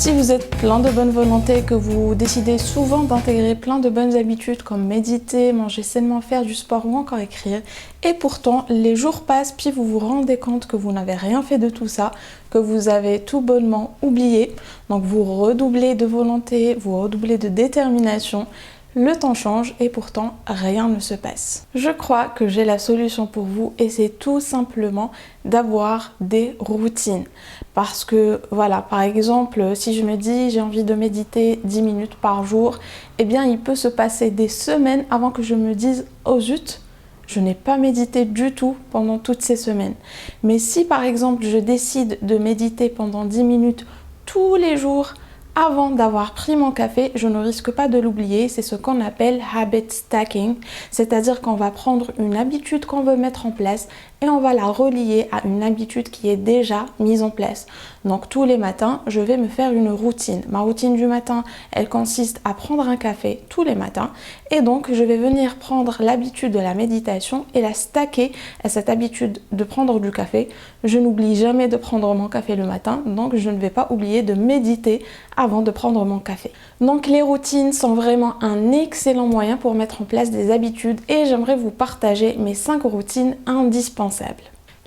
Si vous êtes plein de bonne volonté, que vous décidez souvent d'intégrer plein de bonnes habitudes comme méditer, manger sainement, faire du sport ou encore écrire, et pourtant les jours passent puis vous vous rendez compte que vous n'avez rien fait de tout ça, que vous avez tout bonnement oublié, donc vous redoublez de volonté, vous redoublez de détermination. Le temps change et pourtant rien ne se passe. Je crois que j'ai la solution pour vous et c'est tout simplement d'avoir des routines. Parce que voilà, par exemple, si je me dis j'ai envie de méditer 10 minutes par jour, eh bien il peut se passer des semaines avant que je me dise oh zut, je n'ai pas médité du tout pendant toutes ces semaines. Mais si par exemple je décide de méditer pendant 10 minutes tous les jours, avant d'avoir pris mon café, je ne risque pas de l'oublier, c'est ce qu'on appelle habit stacking, c'est-à-dire qu'on va prendre une habitude qu'on veut mettre en place et on va la relier à une habitude qui est déjà mise en place. Donc tous les matins, je vais me faire une routine. Ma routine du matin, elle consiste à prendre un café tous les matins et donc je vais venir prendre l'habitude de la méditation et la stacker à cette habitude de prendre du café. Je n'oublie jamais de prendre mon café le matin, donc je ne vais pas oublier de méditer avant de prendre mon café. Donc les routines sont vraiment un excellent moyen pour mettre en place des habitudes et j'aimerais vous partager mes 5 routines indispensables.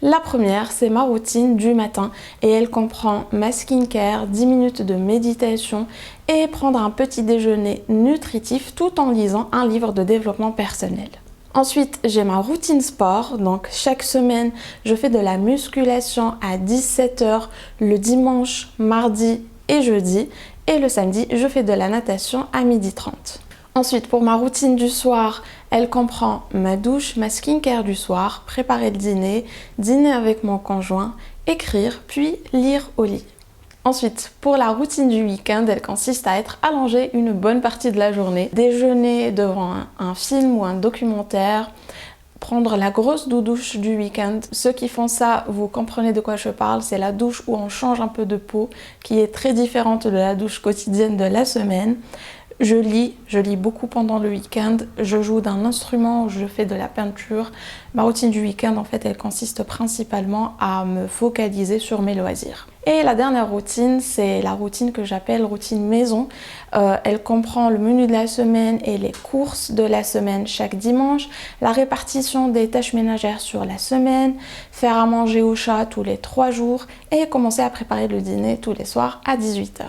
La première, c'est ma routine du matin et elle comprend ma skincare, 10 minutes de méditation et prendre un petit déjeuner nutritif tout en lisant un livre de développement personnel. Ensuite, j'ai ma routine sport, donc chaque semaine, je fais de la musculation à 17 h le dimanche, mardi et jeudi et le samedi, je fais de la natation à 12h30. Ensuite, pour ma routine du soir, elle comprend ma douche, ma skincare du soir, préparer le dîner, dîner avec mon conjoint, écrire, puis lire au lit. Ensuite, pour la routine du week-end, elle consiste à être allongée une bonne partie de la journée, déjeuner devant un film ou un documentaire, prendre la grosse douche du week-end. Ceux qui font ça, vous comprenez de quoi je parle, c'est la douche où on change un peu de peau, qui est très différente de la douche quotidienne de la semaine. Je lis beaucoup pendant le week-end, je joue d'un instrument, je fais de la peinture. Ma routine du week-end, en fait, elle consiste principalement à me focaliser sur mes loisirs. Et la dernière routine, c'est la routine que j'appelle routine maison. Elle comprend le menu de la semaine et les courses de la semaine chaque dimanche, la répartition des tâches ménagères sur la semaine, faire à manger au chat tous les 3 jours et commencer à préparer le dîner tous les soirs à 18 h.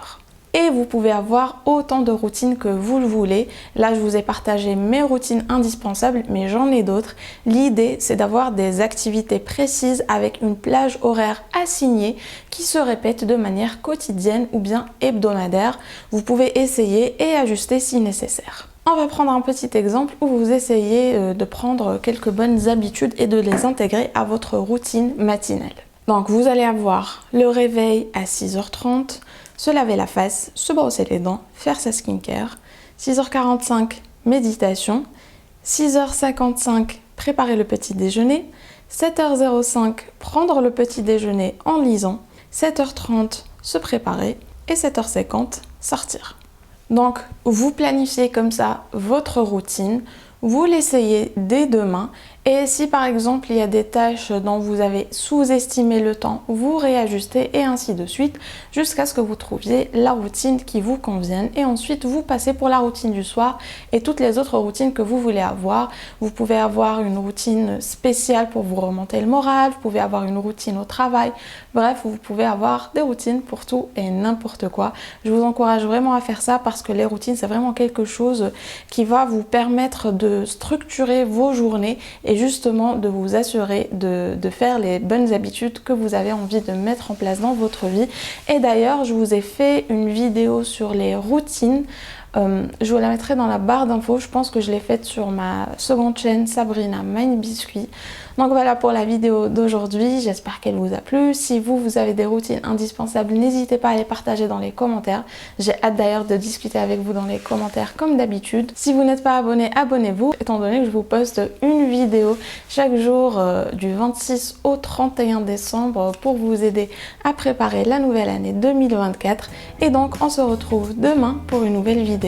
Et vous pouvez avoir autant de routines que vous le voulez. Là, je vous ai partagé mes routines indispensables, mais j'en ai d'autres. L'idée, c'est d'avoir des activités précises avec une plage horaire assignée qui se répète de manière quotidienne ou bien hebdomadaire. Vous pouvez essayer et ajuster si nécessaire. On va prendre un petit exemple où vous essayez de prendre quelques bonnes habitudes et de les intégrer à votre routine matinale. Donc, vous allez avoir le réveil à 6h30, se laver la face, se brosser les dents, faire sa skincare, 6h45, méditation, 6h55, préparer le petit déjeuner, 7h05, prendre le petit déjeuner en lisant, 7h30, se préparer et 7h50, sortir. Donc, vous planifiez comme ça votre routine, vous l'essayez dès demain et si par exemple il y a des tâches dont vous avez sous-estimé le temps, vous réajustez et ainsi de suite jusqu'à ce que vous trouviez la routine qui vous convienne et ensuite vous passez pour la routine du soir et toutes les autres routines que vous voulez avoir. Vous pouvez avoir une routine spéciale pour vous remonter le moral, vous pouvez avoir une routine au travail, bref, vous pouvez avoir des routines pour tout et n'importe quoi. Je vous encourage vraiment à faire ça parce que les routines c'est vraiment quelque chose qui va vous permettre de structurer vos journées et justement de vous assurer de faire les bonnes habitudes que vous avez envie de mettre en place dans votre vie. Et d'ailleurs, je vous ai fait une vidéo sur les routines. Je vous la mettrai dans la barre d'infos. Je pense que je l'ai faite sur ma seconde chaîne Sabrina Mind Biscuit. Donc voilà pour la vidéo d'aujourd'hui. J'espère qu'elle vous a plu. Si vous avez des routines indispensables, n'hésitez pas à les partager dans les commentaires. J'ai hâte d'ailleurs de discuter avec vous dans les commentaires comme d'habitude. Si vous n'êtes pas abonné, abonnez-vous étant donné que je vous poste une vidéo chaque jour du 26 au 31 décembre pour vous aider à préparer la nouvelle année 2024. Et donc on se retrouve demain pour une nouvelle vidéo.